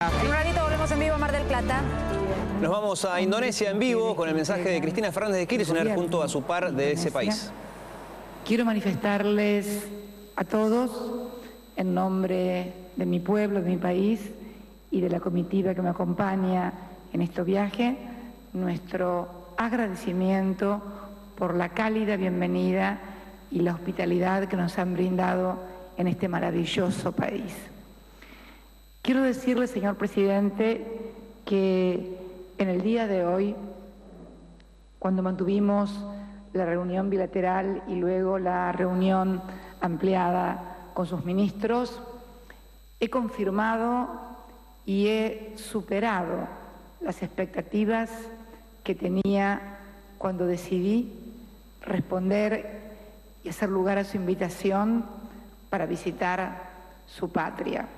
En un ratito volvemos en vivo a Mar del Plata. Nos vamos a Indonesia en vivo con el mensaje de Cristina Fernández de Kirchner junto a su par de ese país. Quiero manifestarles a todos, en nombre de mi pueblo, de mi país y de la comitiva que me acompaña en este viaje, nuestro agradecimiento por la cálida bienvenida y la hospitalidad que nos han brindado en este maravilloso país. Quiero decirle, señor presidente, que en el día de hoy, cuando mantuvimos la reunión bilateral y luego la reunión ampliada con sus ministros, he confirmado y he superado las expectativas que tenía cuando decidí responder y hacer lugar a su invitación para visitar su patria.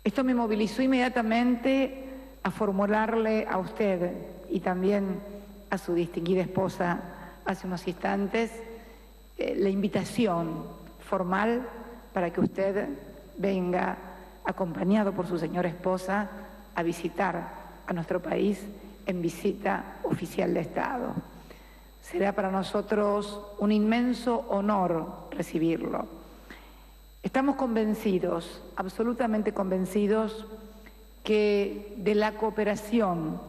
Esto me movilizó inmediatamente a formularle a usted y también a su distinguida esposa hace unos instantes la invitación formal para que usted venga acompañado por su señora esposa a visitar a nuestro país en visita oficial de Estado. Será para nosotros un inmenso honor recibirlo. Estamos convencidos, absolutamente convencidos, que de la cooperación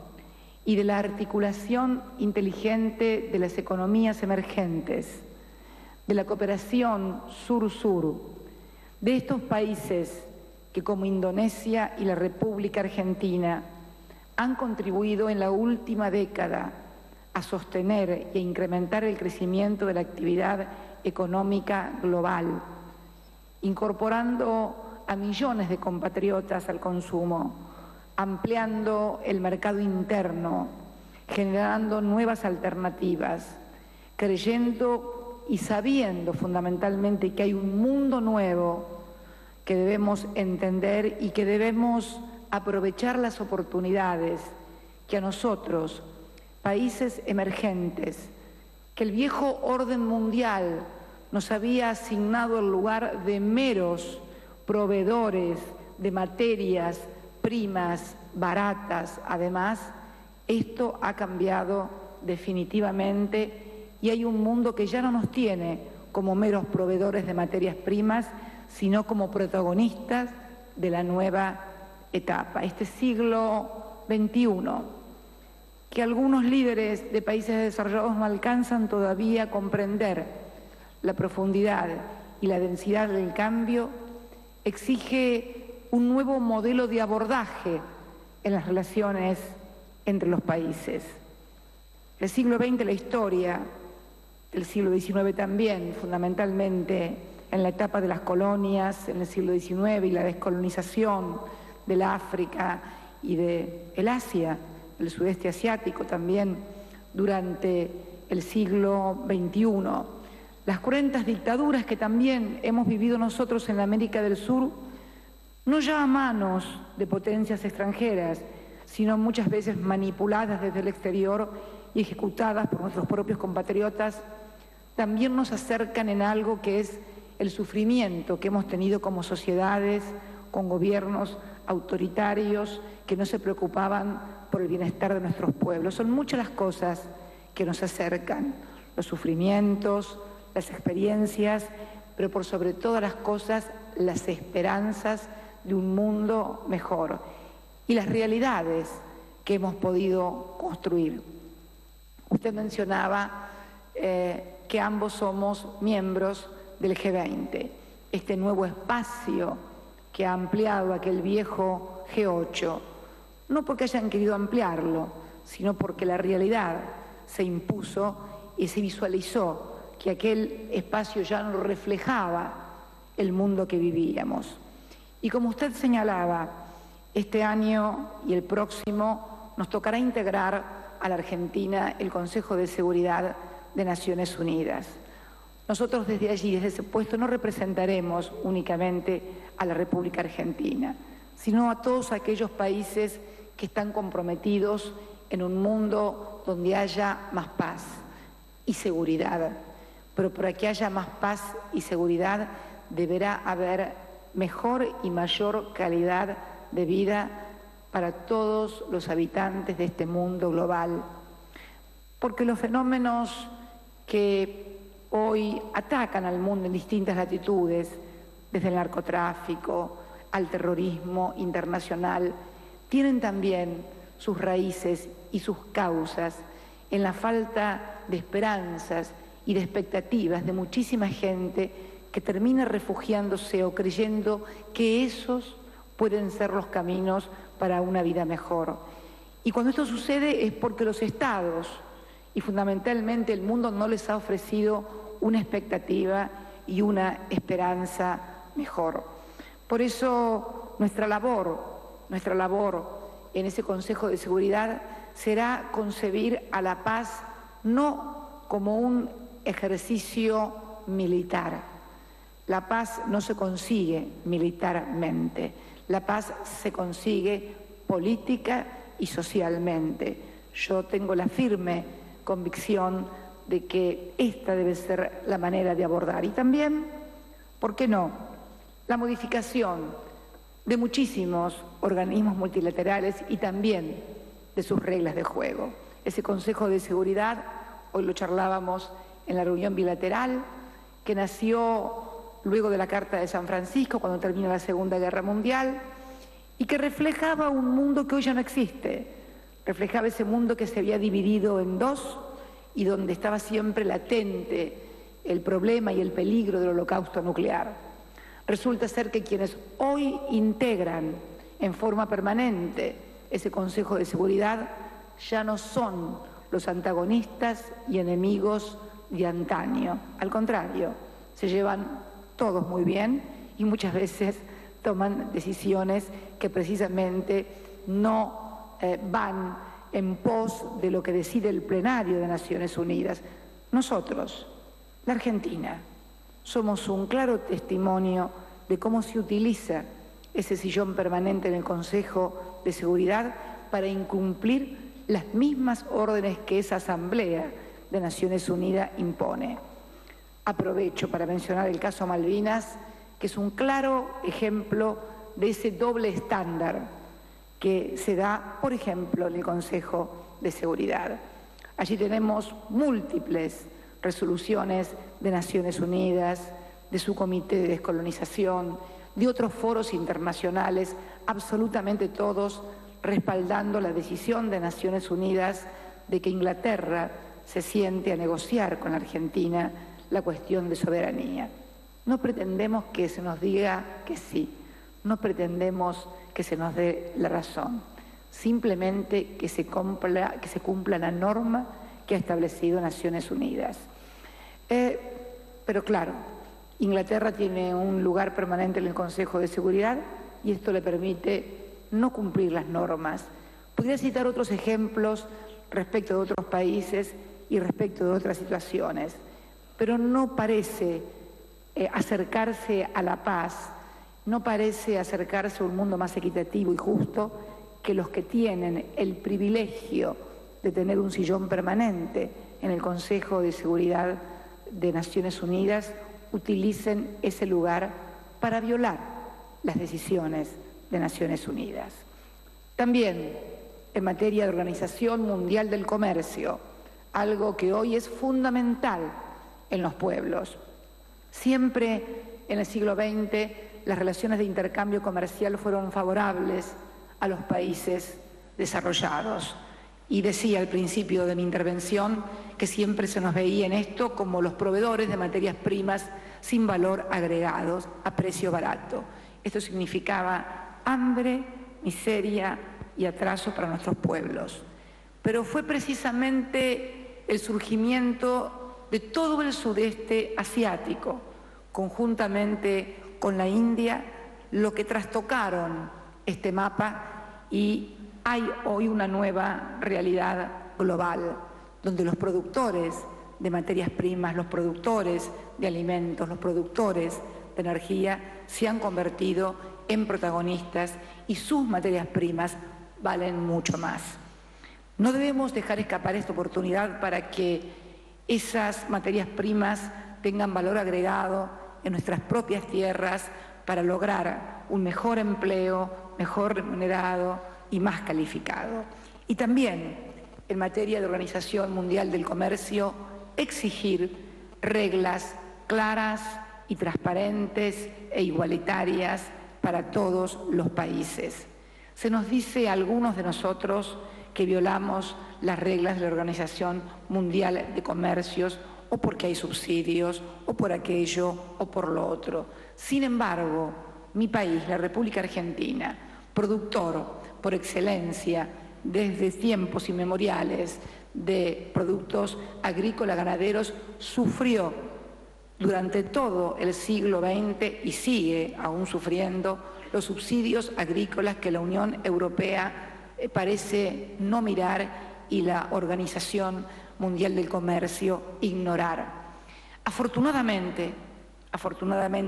y de la articulación inteligente de las economías emergentes, de la cooperación sur-sur, de estos países que como Indonesia y la República Argentina han contribuido en la última década a sostener e incrementar el crecimiento de la actividad económica global, incorporando a millones de compatriotas al consumo, ampliando el mercado interno, generando nuevas alternativas, creyendo y sabiendo fundamentalmente que hay un mundo nuevo que debemos entender y que debemos aprovechar las oportunidades que a nosotros, países emergentes, que el viejo orden mundial nos había asignado el lugar de meros proveedores de materias primas baratas. Además, esto ha cambiado definitivamente y hay un mundo que ya no nos tiene como meros proveedores de materias primas, sino como protagonistas de la nueva etapa, este siglo XXI, que algunos líderes de países desarrollados no alcanzan todavía a comprender la profundidad y la densidad del cambio, exige un nuevo modelo de abordaje en las relaciones entre los países. El siglo XX, la historia del siglo XIX también, fundamentalmente en la etapa de las colonias, en el siglo XIX y la descolonización del África y del Asia, del sudeste asiático también durante el siglo XXI. Las cruentas dictaduras que también hemos vivido nosotros en la América del Sur, no ya a manos de potencias extranjeras, sino muchas veces manipuladas desde el exterior y ejecutadas por nuestros propios compatriotas, también nos acercan en algo que es el sufrimiento que hemos tenido como sociedades, con gobiernos autoritarios que no se preocupaban por el bienestar de nuestros pueblos. Son muchas las cosas que nos acercan, los sufrimientos, las experiencias, pero por sobre todas las cosas, las esperanzas de un mundo mejor y las realidades que hemos podido construir. Usted mencionaba que ambos somos miembros del G20, este nuevo espacio que ha ampliado aquel viejo G8, no porque hayan querido ampliarlo, sino porque la realidad se impuso y se visualizó que aquel espacio ya no reflejaba el mundo que vivíamos. Y como usted señalaba, este año y el próximo nos tocará integrar a la Argentina el Consejo de Seguridad de Naciones Unidas. Nosotros desde allí, desde ese puesto, no representaremos únicamente a la República Argentina, sino a todos aquellos países que están comprometidos en un mundo donde haya más paz y seguridad. Pero para que haya más paz y seguridad deberá haber mejor y mayor calidad de vida para todos los habitantes de este mundo global. Porque los fenómenos que hoy atacan al mundo en distintas latitudes, desde el narcotráfico al terrorismo internacional, tienen también sus raíces y sus causas en la falta de esperanzas y de expectativas de muchísima gente que termina refugiándose o creyendo que esos pueden ser los caminos para una vida mejor. Y cuando esto sucede es porque los estados y fundamentalmente el mundo no les ha ofrecido una expectativa y una esperanza mejor. Por eso nuestra labor en ese Consejo de Seguridad será concebir a la paz no como un ejercicio militar. La paz no se consigue militarmente, la paz se consigue política y socialmente. Yo tengo la firme convicción de que esta debe ser la manera de abordar. Y también, ¿por qué no?, la modificación de muchísimos organismos multilaterales y también de sus reglas de juego. Ese Consejo de Seguridad, hoy lo charlábamos en la reunión bilateral, que nació luego de la Carta de San Francisco, cuando termina la Segunda Guerra Mundial, y que reflejaba un mundo que hoy ya no existe. Reflejaba ese mundo que se había dividido en dos y donde estaba siempre latente el problema y el peligro del holocausto nuclear. Resulta ser que quienes hoy integran en forma permanente ese Consejo de Seguridad ya no son los antagonistas y enemigos de antaño. Al contrario, se llevan todos muy bien y muchas veces toman decisiones que precisamente no van en pos de lo que decide el plenario de Naciones Unidas. Nosotros, la Argentina, somos un claro testimonio de cómo se utiliza ese sillón permanente en el Consejo de Seguridad para incumplir las mismas órdenes que esa Asamblea de Naciones Unidas impone. Aprovecho para mencionar el caso Malvinas, que es un claro ejemplo de ese doble estándar que se da, por ejemplo, en el Consejo de Seguridad. Allí tenemos múltiples resoluciones de Naciones Unidas, de su Comité de Descolonización, de otros foros internacionales, absolutamente todos respaldando la decisión de Naciones Unidas de que Inglaterra se siente a negociar con Argentina la cuestión de soberanía. No pretendemos que se nos diga que sí, no pretendemos que se nos dé la razón, simplemente que se cumpla la norma que ha establecido Naciones Unidas. Pero claro, Inglaterra tiene un lugar permanente en el Consejo de Seguridad y esto le permite no cumplir las normas. Podría citar otros ejemplos respecto de otros países y respecto de otras situaciones, pero no parece acercarse a la paz, no parece acercarse a un mundo más equitativo y justo que los que tienen el privilegio de tener un sillón permanente en el Consejo de Seguridad de Naciones Unidas utilicen ese lugar para violar las decisiones de Naciones Unidas. También en materia de Organización Mundial del Comercio, algo que hoy es fundamental en los pueblos. Siempre en el siglo XX las relaciones de intercambio comercial fueron favorables a los países desarrollados. Y decía al principio de mi intervención que siempre se nos veía en esto como los proveedores de materias primas sin valor agregados a precio barato. Esto significaba hambre, miseria y atraso para nuestros pueblos. Pero fue precisamente el surgimiento de todo el sudeste asiático, conjuntamente con la India, lo que trastocaron este mapa y hay hoy una nueva realidad global, donde los productores de materias primas, los productores de alimentos, los productores de energía se han convertido en protagonistas y sus materias primas valen mucho más. No debemos dejar escapar esta oportunidad para que esas materias primas tengan valor agregado en nuestras propias tierras para lograr un mejor empleo, mejor remunerado y más calificado. Y también, en materia de Organización Mundial del Comercio, exigir reglas claras y transparentes e igualitarias para todos los países. Se nos dice a algunos de nosotros que violamos las reglas de la Organización Mundial de Comercios o porque hay subsidios, o por aquello, o por lo otro. Sin embargo, mi país, la República Argentina, productor por excelencia desde tiempos inmemoriales de productos agrícolas ganaderos, sufrió durante todo el siglo XX y sigue aún sufriendo los subsidios agrícolas que la Unión Europea parece no mirar y la Organización Mundial del Comercio ignorar. Afortunadamente,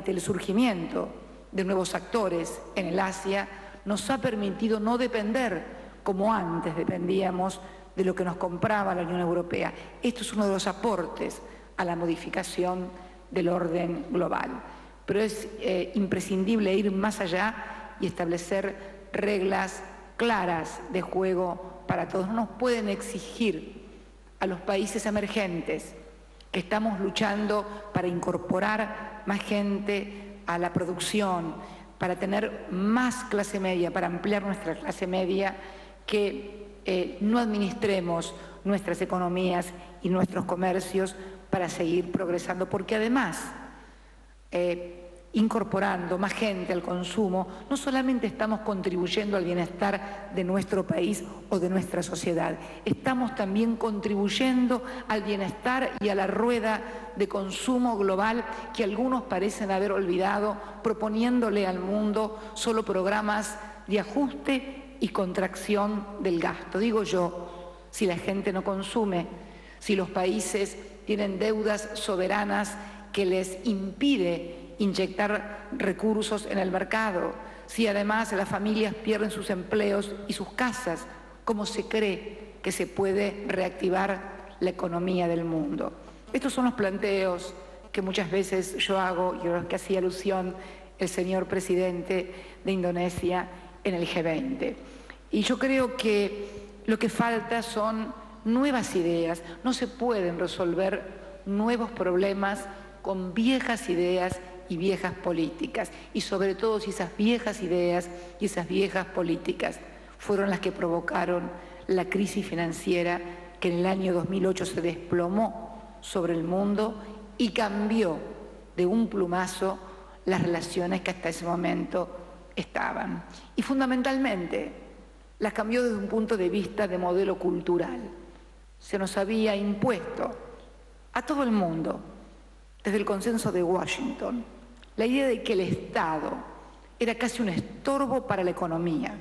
el surgimiento de nuevos actores en el Asia nos ha permitido no depender como antes dependíamos de lo que nos compraba la Unión Europea. Esto es uno de los aportes a la modificación del orden global. Pero es imprescindible ir más allá y establecer reglas claras de juego para todos. No nos pueden exigir a los países emergentes que estamos luchando para incorporar más gente a la producción, para tener más clase media, para ampliar nuestra clase media, que no administremos nuestras economías y nuestros comercios para seguir progresando, porque además, incorporando más gente al consumo, no solamente estamos contribuyendo al bienestar de nuestro país o de nuestra sociedad, estamos también contribuyendo al bienestar y a la rueda de consumo global que algunos parecen haber olvidado, proponiéndole al mundo solo programas de ajuste y contracción del gasto. Digo yo, si la gente no consume, si los países tienen deudas soberanas que les impide inyectar recursos en el mercado, si además las familias pierden sus empleos y sus casas, ¿cómo se cree que se puede reactivar la economía del mundo? Estos son los planteos que muchas veces yo hago y a los que hacía alusión el señor presidente de Indonesia en el G20. Y yo creo que lo que falta son nuevas ideas. No se pueden resolver nuevos problemas con viejas ideas y viejas políticas, y sobre todo si esas viejas ideas y esas viejas políticas fueron las que provocaron la crisis financiera que en el año 2008 se desplomó sobre el mundo y cambió de un plumazo las relaciones que hasta ese momento estaban. Y fundamentalmente las cambió desde un punto de vista de modelo cultural. Se nos había impuesto a todo el mundo, desde el consenso de Washington, la idea de que el Estado era casi un estorbo para la economía,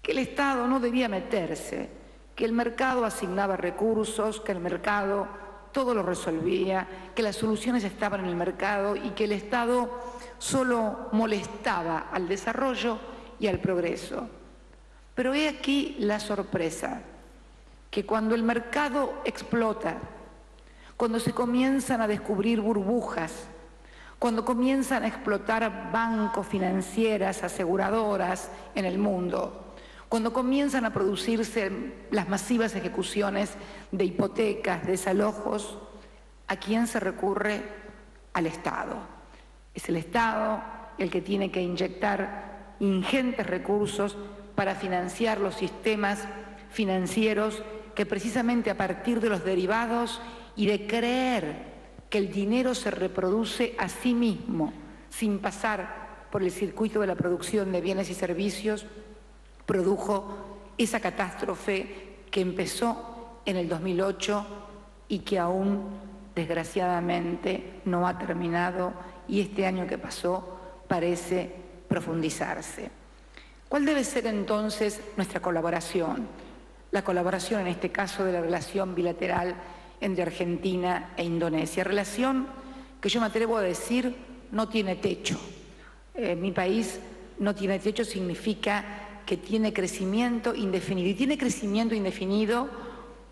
que el Estado no debía meterse, que el mercado asignaba recursos, que el mercado todo lo resolvía, que las soluciones estaban en el mercado y que el Estado solo molestaba al desarrollo y al progreso. Pero he aquí la sorpresa, que cuando el mercado explota, cuando se comienzan a descubrir burbujas, cuando comienzan a explotar bancos, financieras, aseguradoras en el mundo, cuando comienzan a producirse las masivas ejecuciones de hipotecas, de desalojos, ¿a quién se recurre? Al Estado. Es el Estado el que tiene que inyectar ingentes recursos para financiar los sistemas financieros que precisamente a partir de los derivados y de creer que el dinero se reproduce a sí mismo, sin pasar por el circuito de la producción de bienes y servicios, produjo esa catástrofe que empezó en el 2008 y que aún, desgraciadamente, no ha terminado y este año que pasó parece profundizarse. ¿Cuál debe ser entonces nuestra colaboración? La colaboración, en este caso, de la relación bilateral entre Argentina e Indonesia. Relación que yo me atrevo a decir no tiene techo. Mi país no tiene techo significa que tiene crecimiento indefinido. Y tiene crecimiento indefinido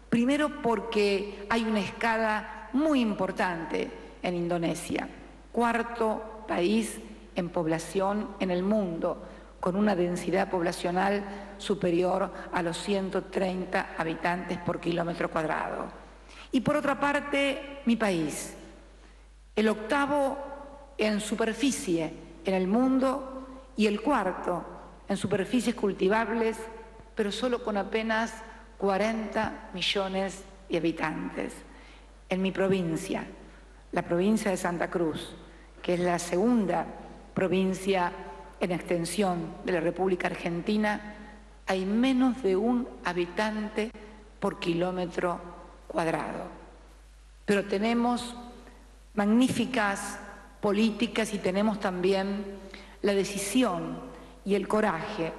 primero porque hay una escala muy importante en Indonesia. Cuarto país en población en el mundo, con una densidad poblacional superior a los 130 habitantes por kilómetro cuadrado. Y por otra parte, mi país, el octavo en superficie en el mundo y el cuarto en superficies cultivables, pero solo con apenas 40 millones de habitantes. En mi provincia, la provincia de Santa Cruz, que es la segunda provincia en extensión de la República Argentina, hay menos de 1 habitante por kilómetro cuadrado. Pero tenemos magníficas políticas y tenemos también la decisión y el coraje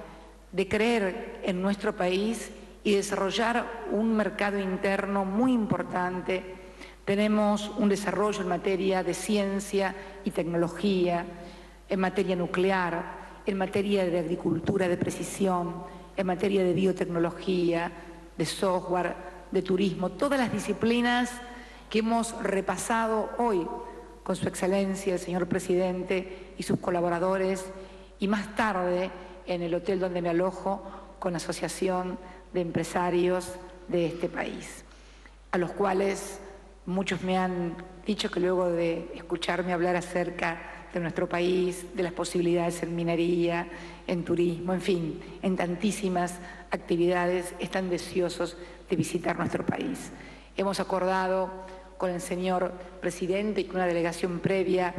de creer en nuestro país y desarrollar un mercado interno muy importante. Tenemos un desarrollo en materia de ciencia y tecnología, en materia nuclear, en materia de agricultura de precisión, en materia de biotecnología, de software, de turismo, todas las disciplinas que hemos repasado hoy con su excelencia, el señor presidente y sus colaboradores, y más tarde en el hotel donde me alojo con la Asociación de Empresarios de este país, a los cuales muchos me han dicho que luego de escucharme hablar acerca de nuestro país, de las posibilidades en minería, en turismo, en fin, en tantísimas actividades, están deseosos de visitar nuestro país. Hemos acordado con el señor presidente y con una delegación previa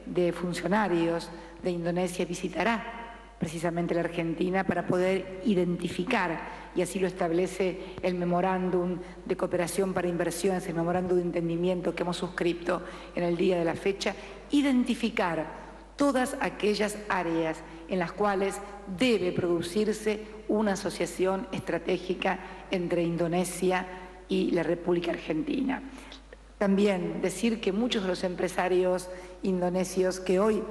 de funcionarios de Indonesia visitará precisamente la Argentina para poder identificar, y así lo establece el memorándum de cooperación para inversiones, el memorándum de entendimiento que hemos suscrito en el día de la fecha, identificar todas aquellas áreas en las cuales debe producirse una asociación estratégica entre Indonesia y la República Argentina. También decir que muchos de los empresarios indonesios que hoy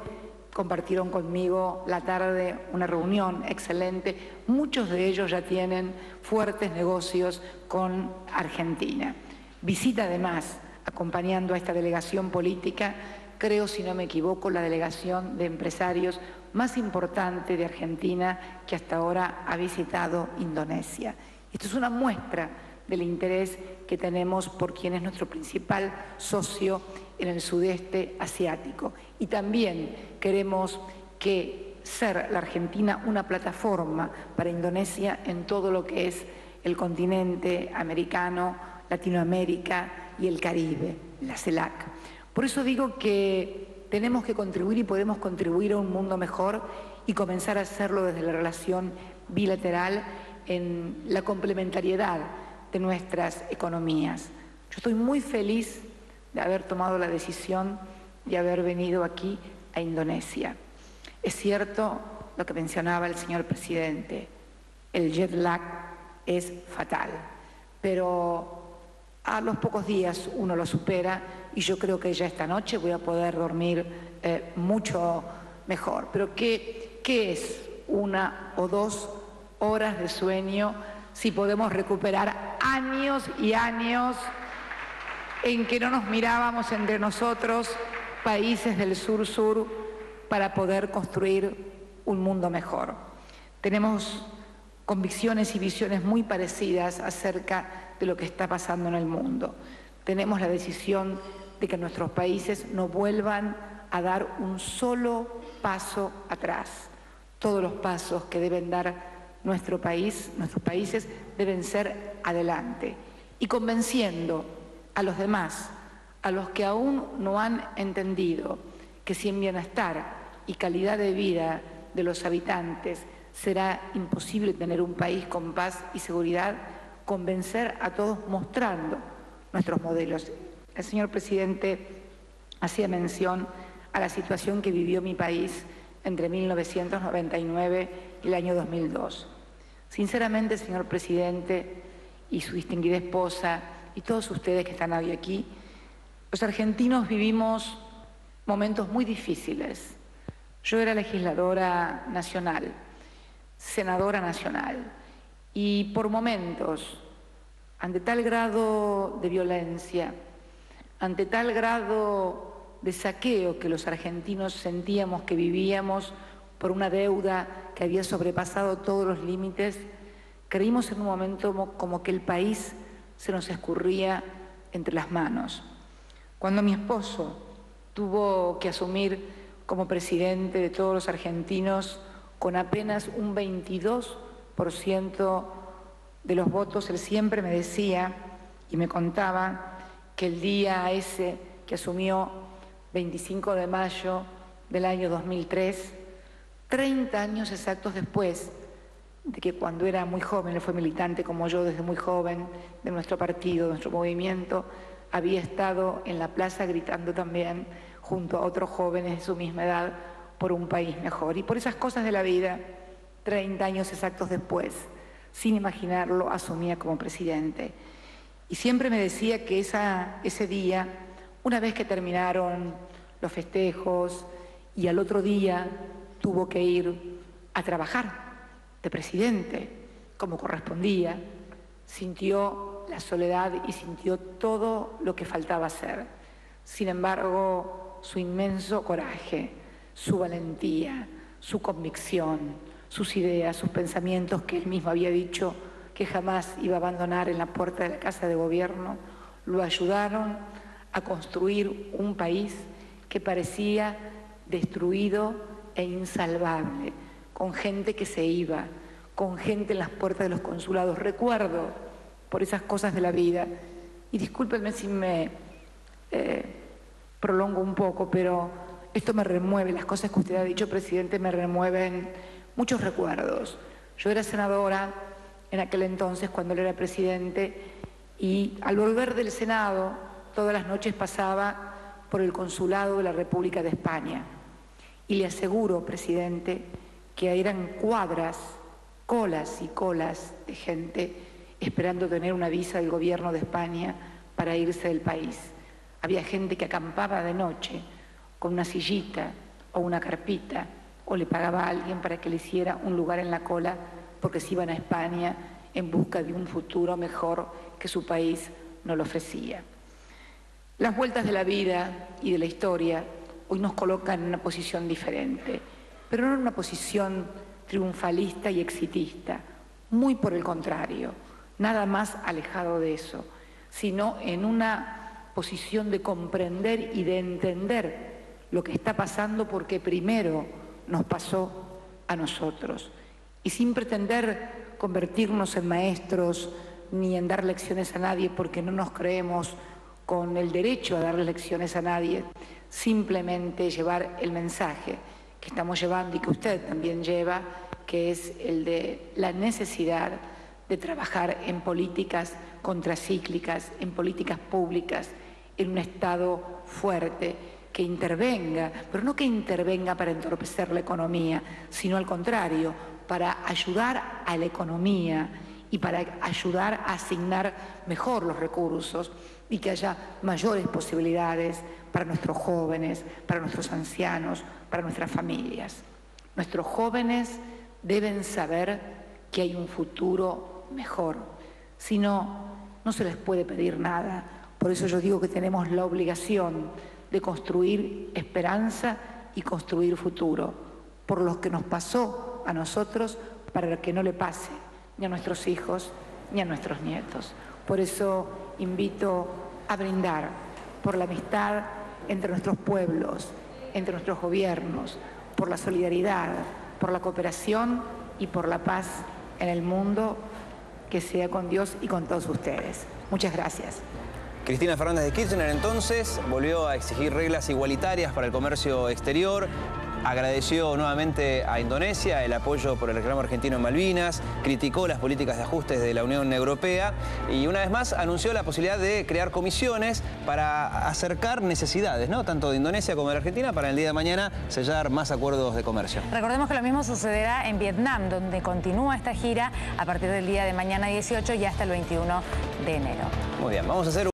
compartieron conmigo la tarde una reunión excelente, muchos de ellos ya tienen fuertes negocios con Argentina. Visita además, acompañando a esta delegación política, creo, si no me equivoco, la delegación de empresarios más importante de Argentina que hasta ahora ha visitado Indonesia. Esto es una muestra del interés que tenemos por quien es nuestro principal socio en el sudeste asiático. Y también queremos ser la Argentina una plataforma para Indonesia en todo lo que es el continente americano, Latinoamérica y el Caribe, la CELAC. Por eso digo que tenemos que contribuir y podemos contribuir a un mundo mejor y comenzar a hacerlo desde la relación bilateral en la complementariedad de nuestras economías. Yo estoy muy feliz de haber tomado la decisión de haber venido aquí a Indonesia. Es cierto lo que mencionaba el señor presidente, el jet lag es fatal, pero a los pocos días uno lo supera y yo creo que ya esta noche voy a poder dormir mucho mejor. Pero ¿qué es 1 o 2 horas de sueño si podemos recuperar años y años en que no nos mirábamos entre nosotros, países del sur-sur, para poder construir un mundo mejor? Tenemos convicciones y visiones muy parecidas acerca de lo que está pasando en el mundo. Tenemos la decisión de que nuestros países no vuelvan a dar un solo paso atrás. Todos los pasos que deben dar nuestros países deben ser adelante. Y convenciendo a los demás, a los que aún no han entendido que sin bienestar y calidad de vida de los habitantes será imposible tener un país con paz y seguridad, convencer a todos mostrando nuestros modelos. El señor presidente hacía mención a la situación que vivió mi país entre 1999 y el año 2002. Sinceramente, señor presidente y su distinguida esposa y todos ustedes que están hoy aquí, los argentinos vivimos momentos muy difíciles. Yo era legisladora nacional, senadora nacional, y por momentos, ante tal grado de violencia, ante tal grado de saqueo que los argentinos sentíamos que vivíamos, por una deuda que había sobrepasado todos los límites, creímos en un momento como que el país se nos escurría entre las manos. Cuando mi esposo tuvo que asumir como presidente de todos los argentinos con apenas un 22% de los votos, él siempre me decía y me contaba que el día ese que asumió, 25 de mayo del año 2003, 30 años exactos después de que cuando era muy joven, él fue militante como yo desde muy joven de nuestro partido, de nuestro movimiento, había estado en la plaza gritando también junto a otros jóvenes de su misma edad por un país mejor. Y por esas cosas de la vida, 30 años exactos después, sin imaginarlo, asumía como presidente. Y siempre me decía que ese día, una vez que terminaron los festejos y al otro día tuvo que ir a trabajar de presidente, como correspondía, sintió la soledad y sintió todo lo que faltaba hacer. Sin embargo, su inmenso coraje, su valentía, su convicción, sus ideas, sus pensamientos que él mismo había dicho que jamás iba a abandonar en la puerta de la Casa de Gobierno, lo ayudaron a construir un país que parecía destruido e insalvable, con gente que se iba, con gente en las puertas de los consulados. Recuerdo, por esas cosas de la vida, y discúlpenme si me prolongo un poco, pero esto me remueve, las cosas que usted ha dicho, presidente, me remueven muchos recuerdos. Yo era senadora en aquel entonces, cuando él era presidente, y al volver del Senado, todas las noches pasaba por el consulado de la República de España. Y le aseguro, presidente, que eran cuadras, colas y colas de gente esperando tener una visa del gobierno de España para irse del país. Había gente que acampaba de noche con una sillita o una carpita, o le pagaba a alguien para que le hiciera un lugar en la cola porque se iban a España en busca de un futuro mejor que su país no le ofrecía. Las vueltas de la vida y de la historia hoy nos colocan en una posición diferente, pero no en una posición triunfalista y exitista, muy por el contrario, nada más alejado de eso, sino en una posición de comprender y de entender lo que está pasando porque primero nos pasó a nosotros. Y sin pretender convertirnos en maestros ni en dar lecciones a nadie porque no nos creemos con el derecho a darle lecciones a nadie, simplemente llevar el mensaje que estamos llevando y que usted también lleva, que es el de la necesidad de trabajar en políticas contracíclicas, en políticas públicas, en un Estado fuerte, que intervenga, pero no que intervenga para entorpecer la economía, sino al contrario, para ayudar a la economía y para ayudar a asignar mejor los recursos y que haya mayores posibilidades para nuestros jóvenes, para nuestros ancianos, para nuestras familias. Nuestros jóvenes deben saber que hay un futuro mejor, si no, no se les puede pedir nada. Por eso yo digo que tenemos la obligación de construir esperanza y construir futuro, por lo que nos pasó a nosotros, para que no le pase ni a nuestros hijos ni a nuestros nietos. Por eso invito a brindar por la amistad entre nuestros pueblos, entre nuestros gobiernos, por la solidaridad, por la cooperación y por la paz en el mundo, que sea con Dios y con todos ustedes. Muchas gracias. Cristina Fernández de Kirchner entonces volvió a exigir reglas igualitarias para el comercio exterior, agradeció nuevamente a Indonesia el apoyo por el reclamo argentino en Malvinas, criticó las políticas de ajustes de la Unión Europea y una vez más anunció la posibilidad de crear comisiones para acercar necesidades, ¿no?, tanto de Indonesia como de la Argentina, para el día de mañana sellar más acuerdos de comercio. Recordemos que lo mismo sucederá en Vietnam, donde continúa esta gira a partir del día de mañana 18 y hasta el 21 de enero. Muy bien, vamos a hacer